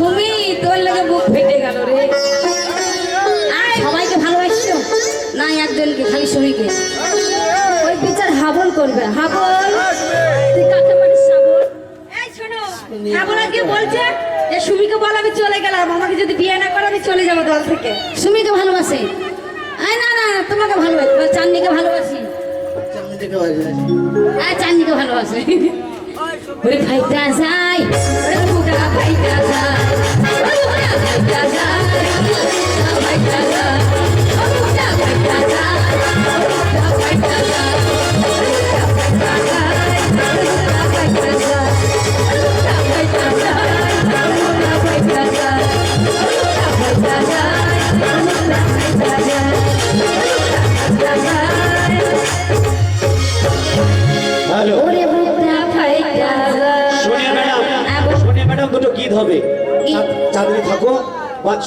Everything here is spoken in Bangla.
সুমি তোর লাগে বুক ফেটে গেল রে। সবাইকে ভালোবাসছো না একজনকে খালি সুমিকে? ওই বিচার হাবল করবে হাবল। তুই কাকে মানিস হাবল? এই শোনো হাবল আগে বলছে যে সুমিকে বল আমি চলে গেলাম, আমাকে যদি বিয়ে না করে আমি চলে যাবো দল থেকে। সুমিকে ভালোবাসে? আয় না না তোমাকে ভালোবাসি, চাঁদনিকে ভালোবাসি। চাঁদনিকে ভালোবাসে। ওরে ভাইটা যায়, ওরে মুখটা ভাইটা যায়, ওরে মুখটা ভাইটা যায়, ভাইটা যায়, ওরে মুখটা ভাইটা যায়, ওরে মুখটা ভাইটা যায়, ওরে মুখটা ভাইটা যায়, ওরে মুখটা ভাইটা যায়, ওরে মুখটা ভাইটা যায়, ওরে মুখটা ভাইটা যায়, ওরে মুখটা ভাইটা যায়, ওরে মুখটা ভাইটা যায়, ওরে মুখটা ভাইটা যায়। হ্যালো ওরে মুখটা ভাইটা যায়। সোনিয়া ম্যাডাম, সোনিয়া ম্যাডাম দুটো গীত হবে। চাঁদনি থাকো।